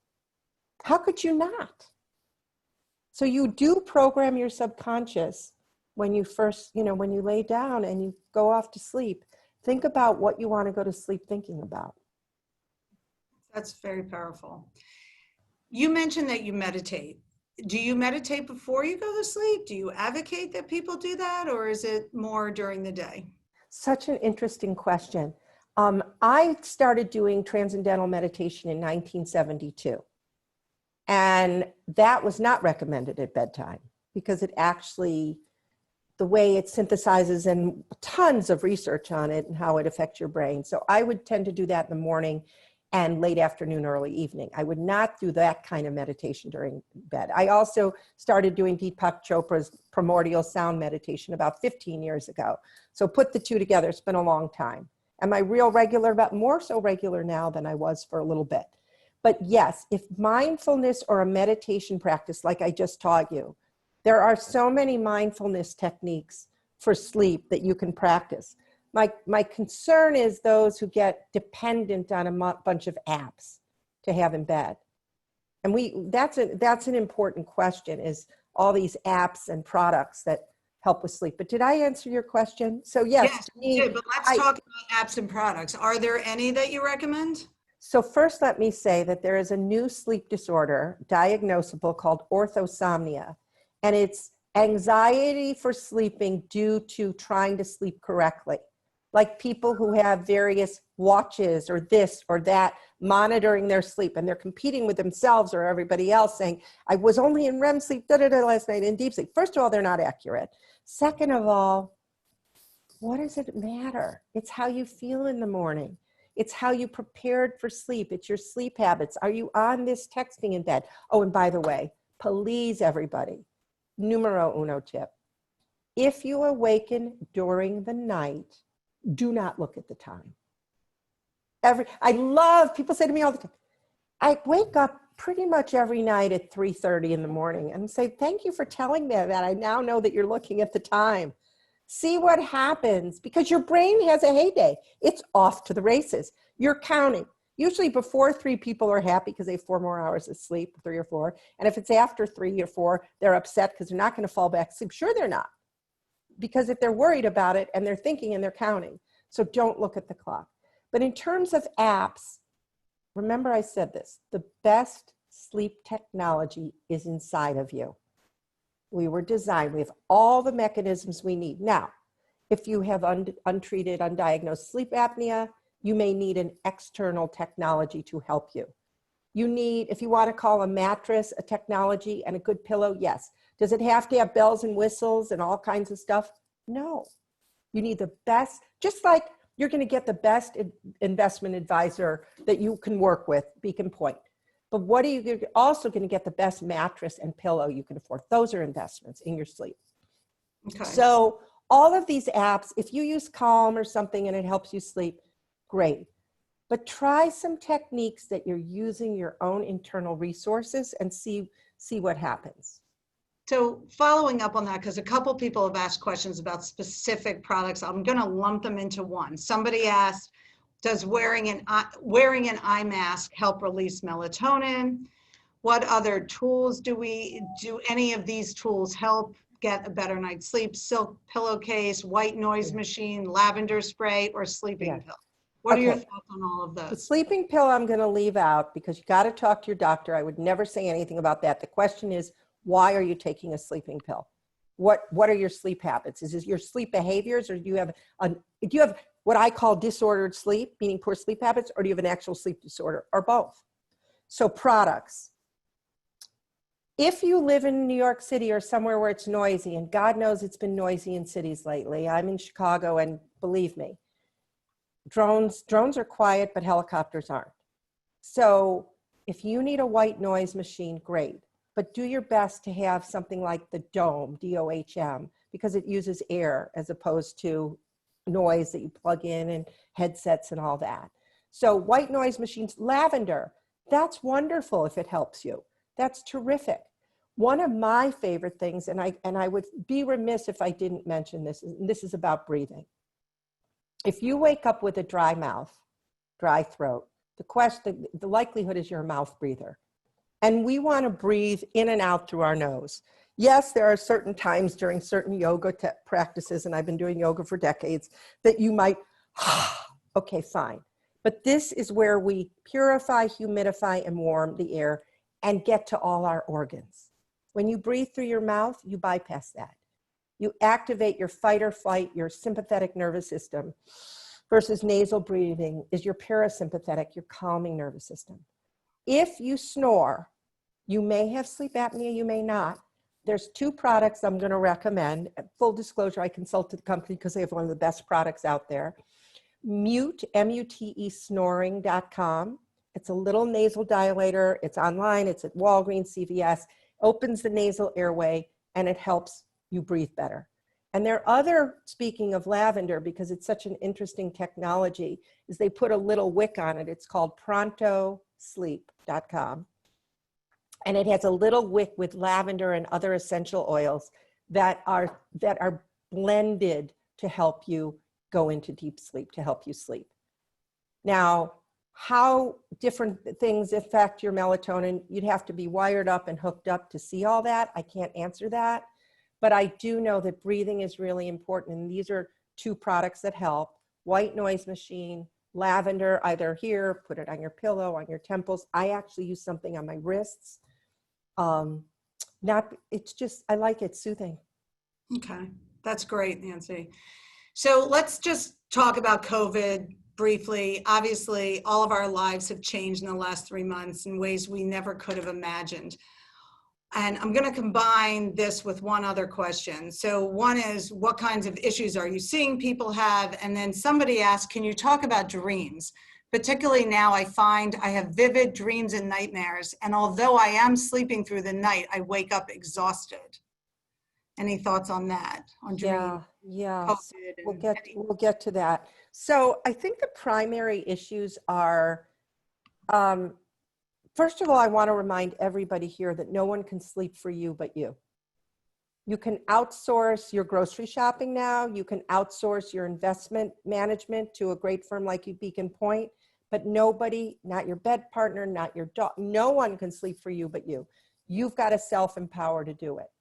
How could you not? So you do program your subconscious when you first, when you lay down and you go off to sleep, Think about what you want to go to sleep thinking about. That's very powerful. You mentioned that you meditate. Do you meditate before you go to sleep? Do you advocate that people do that, or is it more during the day? Such an interesting question. I started doing transcendental meditation in 1972. And that was not recommended at bedtime because it actually, the way it synthesizes and tons of research on it and how it affects your brain. So I would tend to do that in the morning and late afternoon, early evening. I would not do that kind of meditation during bed. I also started doing Deepak Chopra's primordial sound meditation about 15 years ago. So put the two together, it's been a long time. Am I real regular, but more so regular now than I was for a little bit. But yes, if mindfulness or a meditation practice, like I just taught you, there are so many mindfulness techniques for sleep that you can practice. My concern is those who get dependent on a bunch of apps to have in bed. And that's an important question, is all these apps and products that help with sleep. But did I answer your question? So yes, you did, but let's talk about apps and products. Are there any that you recommend? So first, let me say that there is a new sleep disorder diagnosable called orthosomnia, and it's anxiety for sleeping due to trying to sleep correctly. Like people who have various watches or this or that monitoring their sleep, and they're competing with themselves or everybody else saying, I was only in REM sleep last night, in deep sleep. First of all, they're not accurate. Second of all, what does it matter? It's how you feel in the morning. It's how you prepared for sleep. It's your sleep habits. Are you on this texting in bed? Oh, and by the way, please everybody, numero uno tip. If you awaken during the night, do not look at the time. People say to me all the time, I wake up pretty much every night at 3:30 in the morning and say, thank you for telling me that. I now know that you're looking at the time. See what happens, because your brain has a heyday. It's off to the races. You're counting. Usually before 3, people are happy because they have 4 more hours of sleep, 3 or 4. And if it's after 3 or 4, they're upset because they're not going to fall back to sleep. Sure, they're not. Because if they're worried about it and they're thinking and they're counting. So don't look at the clock. But in terms of apps, remember I said this, the best sleep technology is inside of you. We were designed, we have all the mechanisms we need. Now, if you have untreated, undiagnosed sleep apnea, you may need an external technology to help you. You need, if you want to call a mattress a technology and a good pillow, yes. Does it have to have bells and whistles and all kinds of stuff? No. You need the best, just like you're going to get the best investment advisor that you can work with, Beacon Pointe. But you're also going to get the best mattress and pillow you can afford. Those are investments in your sleep. Okay. So all of these apps, if you use Calm or something and it helps you sleep, great. But try some techniques that you're using your own internal resources and see what happens. So following up on that, because a couple people have asked questions about specific products, I'm going to lump them into one. Somebody asked, does wearing an eye mask help release melatonin? What other tools do any of these tools help get a better night's sleep? Silk pillowcase, white noise machine, lavender spray, or sleeping pill? What are your thoughts on all of those? The sleeping pill I'm going to leave out because you got to talk to your doctor. I would never say anything about that. The question is, why are you taking a sleeping pill? What are your sleep habits? Is it your sleep behaviors, or do you have what I call disordered sleep, meaning poor sleep habits, or do you have an actual sleep disorder, or both? So products. If you live in New York City or somewhere where it's noisy, and God knows it's been noisy in cities lately. I'm in Chicago, and believe me, drones are quiet, but helicopters aren't. So if you need a white noise machine, great. But do your best to have something like the Dome, D-O-H-M, because it uses air as opposed to noise that you plug in and headsets and all that. So white noise machines, lavender, that's wonderful if it helps you. That's terrific. One of my favorite things, and I would be remiss if I didn't mention this, and this is about breathing. If you wake up with a dry mouth, dry throat, the likelihood is you're a mouth breather. And we want to breathe in and out through our nose. Yes, there are certain times during certain yoga practices, and I've been doing yoga for decades, that you might Okay, fine. But this is where we purify, humidify, and warm the air and get to all our organs. When you breathe through your mouth, you bypass that. You activate your fight or flight, your sympathetic nervous system, versus nasal breathing is your parasympathetic, your calming nervous system. If you snore, you may have sleep apnea, you may not. There's 2 products I'm going to recommend. Full disclosure, I consulted the company because they have one of the best products out there. Mute, M-U-T-E, snoring.com. It's a little nasal dilator. It's online. It's at Walgreens, CVS. Opens the nasal airway, and it helps you breathe better. And there are other, speaking of lavender, because it's such an interesting technology, is they put a little wick on it. It's called prontosleep.com. And it has a little wick with lavender and other essential oils that are blended to help you go into deep sleep, to help you sleep. Now, how different things affect your melatonin, you'd have to be wired up and hooked up to see all that. I can't answer that. But I do know that breathing is really important. And these are 2 products that help. White noise machine, lavender, either here, put it on your pillow, on your temples. I actually use something on my wrists. It's just, I like it, soothing. Okay, that's great, Nancy. So let's just talk about COVID briefly. Obviously, all of our lives have changed in the last 3 months in ways we never could have imagined. And I'm going to combine this with one other question. So one is, what kinds of issues are you seeing people have? And then somebody asked, can you talk about dreams? Particularly now, I find I have vivid dreams and nightmares. And although I am sleeping through the night, I wake up exhausted. Any thoughts on that? On dreams? Yeah. COVID We'll get to that. So I think the primary issues are, first of all, I want to remind everybody here that no one can sleep for you but you. You can outsource your grocery shopping now. You can outsource your investment management to a great firm like Beacon Point, but nobody, not your bed partner, not your dog, no one can sleep for you but you. You've got to self-empower to do it.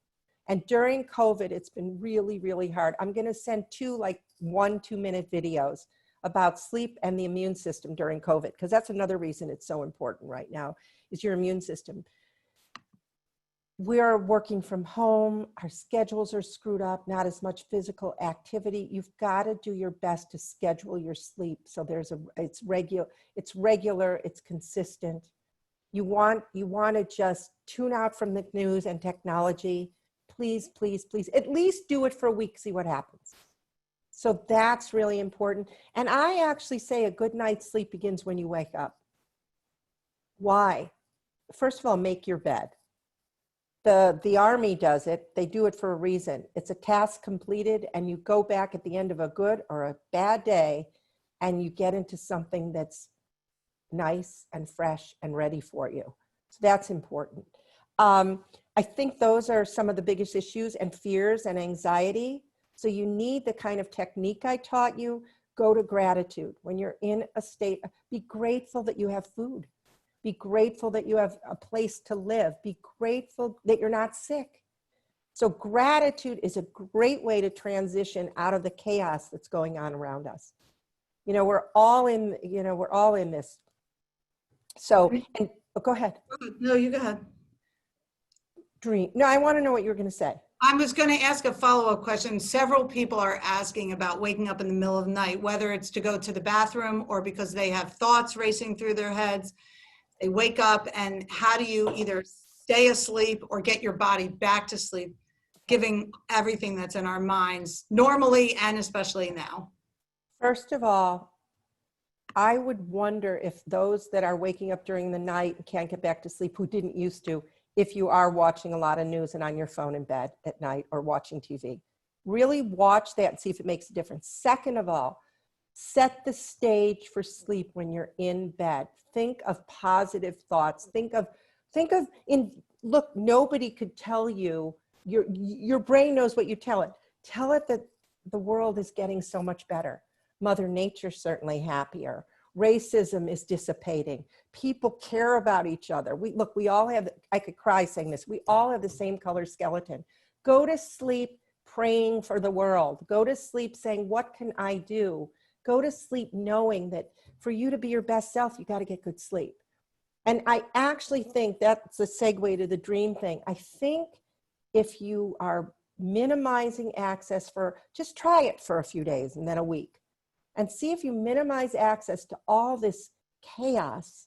And during COVID, it's been really, really hard. I'm going to send 2 1-2 minute videos about sleep and the immune system during COVID, because that's another reason it's so important right now, is your immune system. We are working from home. Our schedules are screwed up, not as much physical activity. You've got to do your best to schedule your sleep. So it's regular, it's consistent. You want to just tune out from the news and technology. Please, please, please, at least do it for a week, see what happens. So that's really important. And I actually say a good night's sleep begins when you wake up. Why? First of all, make your bed. The Army does it. They do it for a reason. It's a task completed, and you go back at the end of a good or a bad day, and you get into something that's nice and fresh and ready for you. So that's important. I think those are some of the biggest issues, and fears and anxiety. So you need the kind of technique I taught you. Go to gratitude. When you're in a state, be grateful that you have food. Be grateful that you have a place to live. Be grateful that you're not sick. So gratitude is a great way to transition out of the chaos that's going on around us. We're all in this. So, and go ahead. No, you go ahead. Dream. No, I want to know what you're going to say. I was going to ask a follow-up question. Several people are asking about waking up in the middle of the night, whether it's to go to the bathroom or because they have thoughts racing through their heads. They wake up, and how do you either stay asleep or get your body back to sleep, giving everything that's in our minds normally and especially now? First of all, I would wonder if those that are waking up during the night and can't get back to sleep, who didn't used to, if you are watching a lot of news and on your phone in bed at night or watching TV. Really watch that and see if it makes a difference. Second of all, set the stage for sleep when you're in bed. Think of positive thoughts. Look, nobody could tell you, your brain knows what you tell it. Tell it that the world is getting so much better. Mother Nature's certainly happier. Racism is dissipating. People care about each other. We all have, I could cry saying this, we all have the same color skeleton. Go to sleep praying for the world. Go to sleep saying, what can I do Go to sleep knowing that for you to be your best self, you got to get good sleep. And I actually think that's a segue to the dream thing. I think if you are minimizing access just try it for a few days and then a week, and see if you minimize access to all this chaos,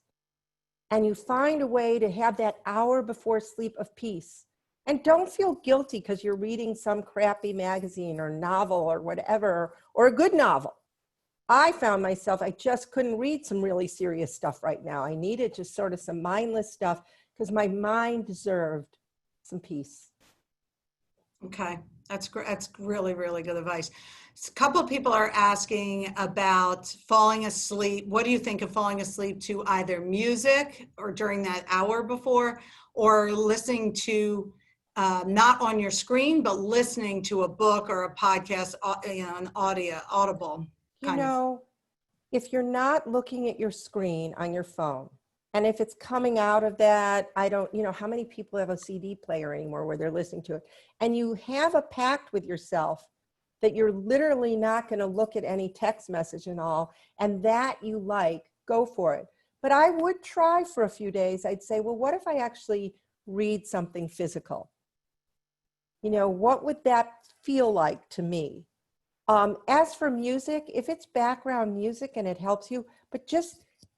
and you find a way to have that hour before sleep of peace. And don't feel guilty because you're reading some crappy magazine or novel or whatever, or a good novel. I found myself, I just couldn't read some really serious stuff right now. I needed just sort of some mindless stuff because my mind deserved some peace. Okay, that's great. That's really, really good advice. A couple of people are asking about falling asleep. What do you think of falling asleep to either music or during that hour before, or listening to, not on your screen, but listening to a book or a podcast, an audible kind of? If you're not looking at your screen on your phone, and if it's coming out of that, how many people have a CD player anymore where they're listening to it? And you have a pact with yourself that you're literally not going to look at any text message and all, and that you go for it. But I would try for a few days. I'd say, well, what if I actually read something physical? What would that feel like to me? As for music, if it's background music and it helps you,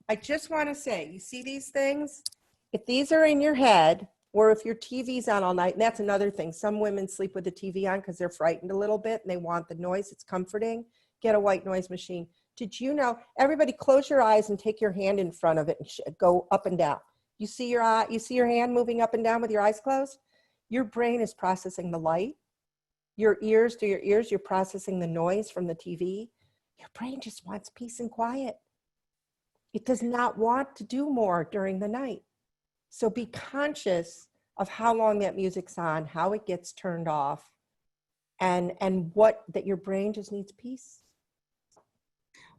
I just want to say, you see these things? If these are in your head, or if your TV's on all night, and that's another thing. Some women sleep with the TV on because they're frightened a little bit and they want the noise. It's comforting. Get a white noise machine. Did you know, everybody close your eyes and take your hand in front of it and go up and down. You see your hand moving up and down with your eyes closed? Your brain is processing the light. Your ears, you're processing the noise from the TV. Your brain just wants peace and quiet. It does not want to do more during the night. So be conscious of how long that music's on, how it gets turned off, and that your brain just needs peace.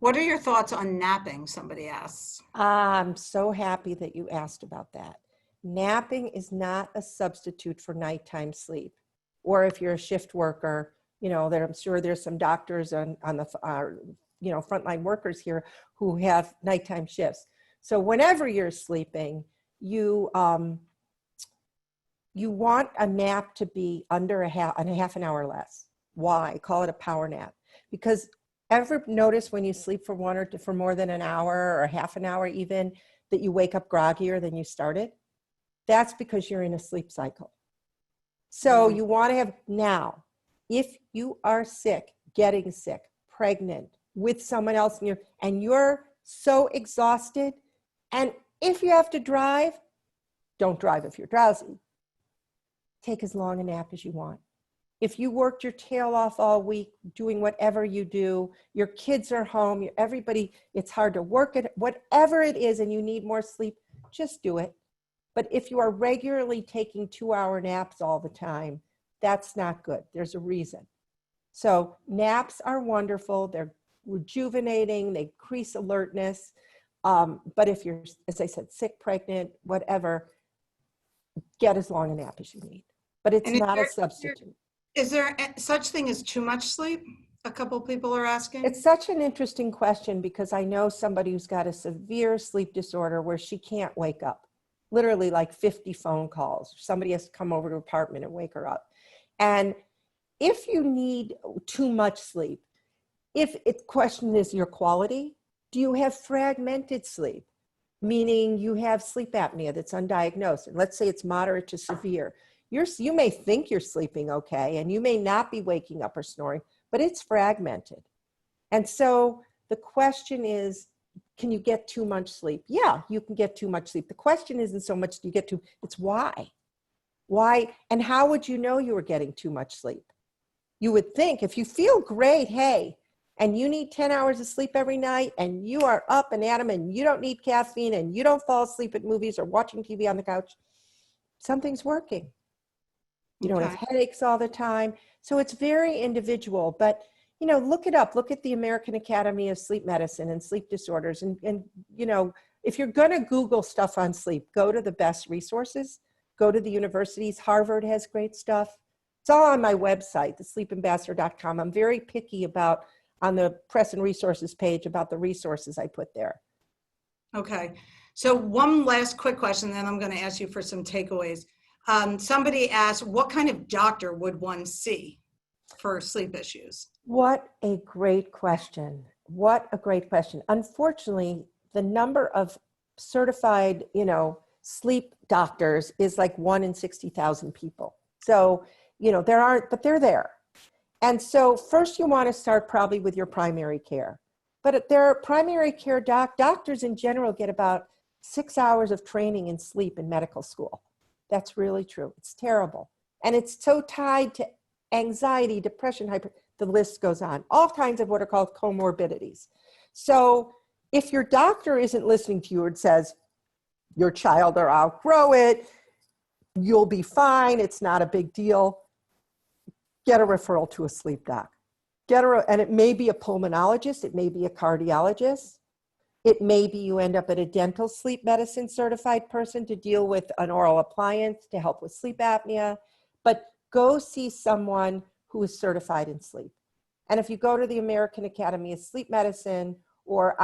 What are your thoughts on napping? Somebody asks. I'm so happy that you asked about that. Napping is not a substitute for nighttime sleep. Or if you're a shift worker, I'm sure there's some doctors on the frontline workers here who have nighttime shifts. So whenever you're sleeping, you want a nap to be under half an hour less. Why? Call it a power nap. Because ever notice when you sleep for for more than an hour or half an hour even, that you wake up groggier than you started? That's because you're in a sleep cycle. So you want to have, now, if you are sick, getting sick, pregnant, with someone else, and you're so exhausted, and if you have to drive, don't drive if you're drowsy. Take as long a nap as you want. If you worked your tail off all week doing whatever you do, your kids are home, it's hard to work at whatever it is, and you need more sleep, just do it. But if you are regularly taking 2-hour naps all the time, that's not good. There's a reason. So naps are wonderful. They're rejuvenating. They increase alertness. But if you're, as I said, sick, pregnant, whatever, get as long a nap as you need. But it's not a substitute. Is there such thing as too much sleep? A couple people are asking. It's such an interesting question because I know somebody who's got a severe sleep disorder where she can't wake up. Literally like 50 phone calls. Somebody has to come over to her apartment and wake her up. And if you need too much sleep, question is your quality, do you have fragmented sleep? Meaning you have sleep apnea that's undiagnosed. And let's say it's moderate to severe. You may think you're sleeping okay, and you may not be waking up or snoring, but it's fragmented. And so the question is, can you get too much sleep? Yeah, you can get too much sleep. The question isn't so much do you get too, it's why. Why, and how would you know you were getting too much sleep? You would think if you feel great, hey, and you need 10 hours of sleep every night, and you are up and at 'em, and you don't need caffeine, and you don't fall asleep at movies or watching TV on the couch, something's working. You don't have headaches all the time. So it's very individual, but look it up. Look at the American Academy of Sleep Medicine and sleep disorders. And if you're going to Google stuff on sleep, go to the best resources, go to the universities. Harvard has great stuff. It's all on my website, thesleepambassador.com. I'm very picky about, on the press and resources page about the resources I put there. Okay. So one last quick question, then I'm going to ask you for some takeaways. Somebody asked, what kind of doctor would one see for sleep issues? What a great question. What a great question. Unfortunately, the number of certified, sleep doctors is like 1 in 60,000 people. So, there aren't, but they're there. And so first you want to start probably with your primary care. But at their primary care doctors in general get about 6 hours of training in sleep in medical school. That's really true. It's terrible. And it's so tied to anxiety, depression, the list goes on. All kinds of what are called comorbidities. So if your doctor isn't listening to you and says, your child will outgrow it, you'll be fine, it's not a big deal, get a referral to a sleep doc. And it may be a pulmonologist, it may be a cardiologist, it may be you end up at a dental sleep medicine certified person to deal with an oral appliance to help with sleep apnea, but go see someone who is certified in sleep. And if you go to the American Academy of Sleep Medicine, or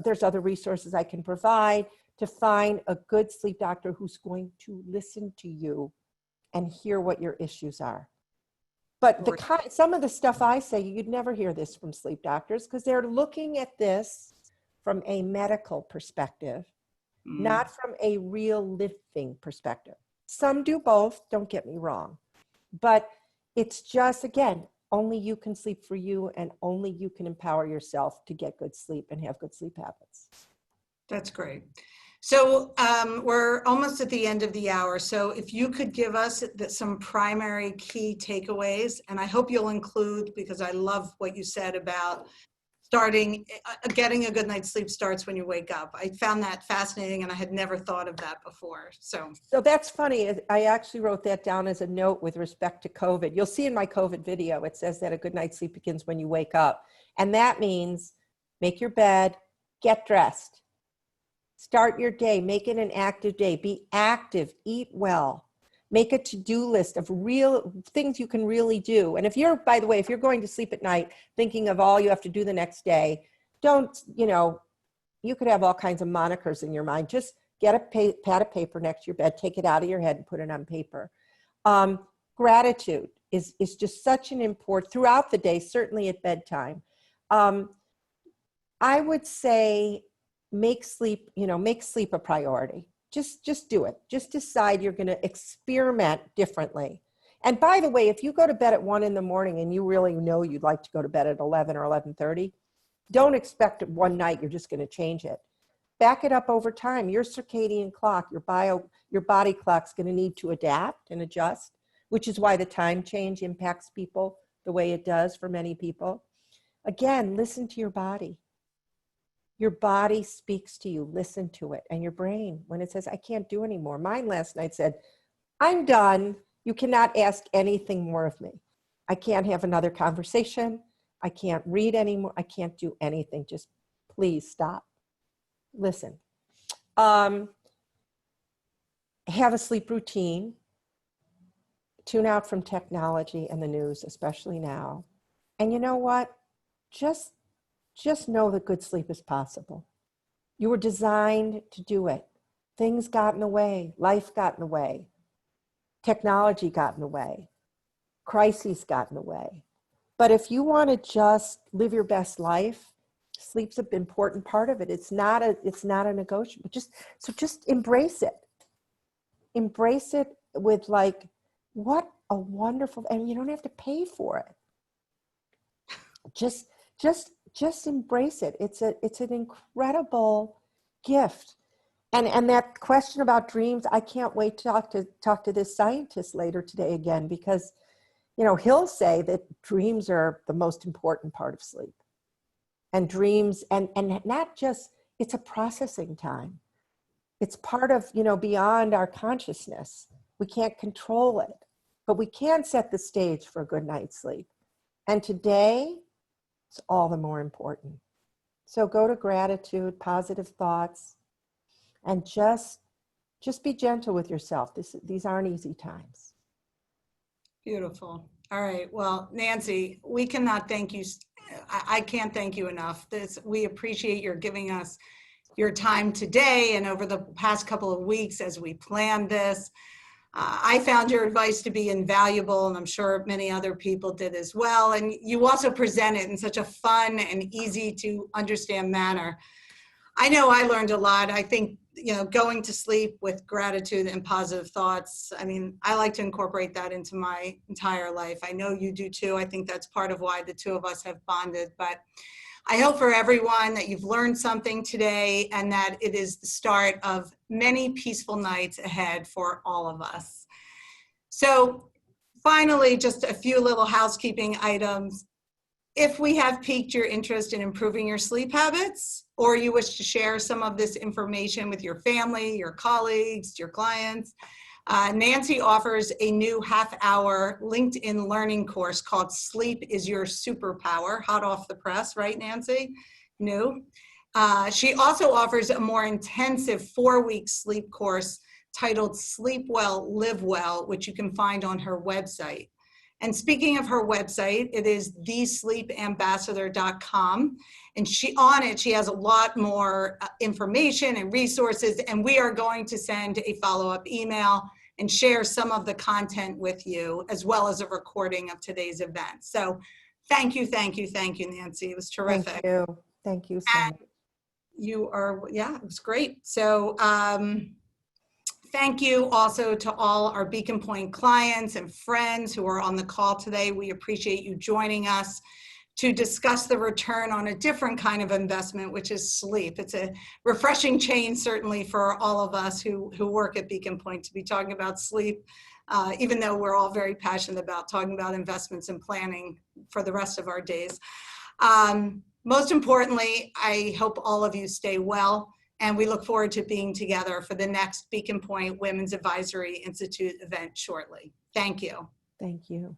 there's other resources I can provide to find a good sleep doctor who's going to listen to you and hear what your issues are. But some of the stuff I say, you'd never hear this from sleep doctors because they're looking at this from a medical perspective, not from a real living perspective. Some do both, don't get me wrong. But it's just, again, only you can sleep for you and only you can empower yourself to get good sleep and have good sleep habits. That's great. So we're almost at the end of the hour. So if you could give us some primary key takeaways, and I hope you'll include, because I love what you said about getting a good night's sleep starts when you wake up. I found that fascinating and I had never thought of that before. So that's funny. I actually wrote that down as a note with respect to COVID. You'll see in my COVID video, it says that a good night's sleep begins when you wake up. And that means make your bed, get dressed. Start your day, make it an active day, be active, eat well, make a to-do list of real things you can really do. And if you're going to sleep at night thinking of all you have to do the next day, you could have all kinds of monikers in your mind. Just get a pad of paper next to your bed, take it out of your head and put it on paper. Gratitude is just such an important, throughout the day, certainly at bedtime. I would say, make sleep a priority. Just do it. Just decide you're going to experiment differently. And by the way, if you go to bed at 1 a.m. and you really know you'd like to go to bed at 11 or 11:30, don't expect one night you're just going to change it. Back it up over time. Your circadian clock, your body clock's going to need to adapt and adjust, which is why the time change impacts people the way it does for many people. Again, listen to your body. Your body speaks to you, listen to it. And your brain, when it says, I can't do anymore. Mine last night said, I'm done. You cannot ask anything more of me. I can't have another conversation. I can't read anymore. I can't do anything. Just please stop. Listen. Have a sleep routine. Tune out from technology and the news, especially now. And you know what? Just know that good sleep is possible. You were designed to do it. Things got in the way. Life got in the way. Technology got in the way. Crises got in the way. But if you want to just live your best life, sleep's an important part of it. It's not a negotiable. Just embrace it. Embrace it with what a wonderful, and you don't have to pay for it. Just embrace it. It's an incredible gift. And that question about dreams, I can't wait to talk to this scientist later today again, because he'll say that dreams are the most important part of sleep. And dreams, and not just, it's a processing time. It's part of, beyond our consciousness. We can't control it, but we can set the stage for a good night's sleep. And today, it's all the more important. So go to gratitude, positive thoughts, and just be gentle with yourself. These aren't easy times. Beautiful. All right. Well, Nancy, we cannot thank you. I can't thank you enough. We appreciate your giving us your time today and over the past couple of weeks as we planned this. I found your advice to be invaluable, and I'm sure many other people did as well. And you also present it in such a fun and easy to understand manner. I know I learned a lot. I think, going to sleep with gratitude and positive thoughts. I mean, I like to incorporate that into my entire life. I know you do too. I think that's part of why the two of us have bonded. But I hope for everyone that you've learned something today and that it is the start of many peaceful nights ahead for all of us. So finally, just a few little housekeeping items. If we have piqued your interest in improving your sleep habits, or you wish to share some of this information with your family, your colleagues, your clients, Nancy offers a new half-hour LinkedIn learning course called Sleep is Your Superpower, hot off the press, right, Nancy? New. She also offers a more intensive 4-week sleep course titled Sleep Well, Live Well, which you can find on her website. And speaking of her website, it is thesleepambassador.com. And she has a lot more information and resources. And we are going to send a follow-up email and share some of the content with you, as well as a recording of today's event. So thank you, Nancy. It was terrific. Thank you. Thank you so much. It was great. So, thank you also to all our Beacon Point clients and friends who are on the call today. We appreciate you joining us to discuss the return on a different kind of investment, which is sleep. It's a refreshing change, certainly, for all of us who work at Beacon Point to be talking about sleep, even though we're all very passionate about talking about investments and planning for the rest of our days. Most importantly, I hope all of you stay well. And we look forward to being together for the next Beacon Point Women's Advisory Institute event shortly. Thank you. Thank you.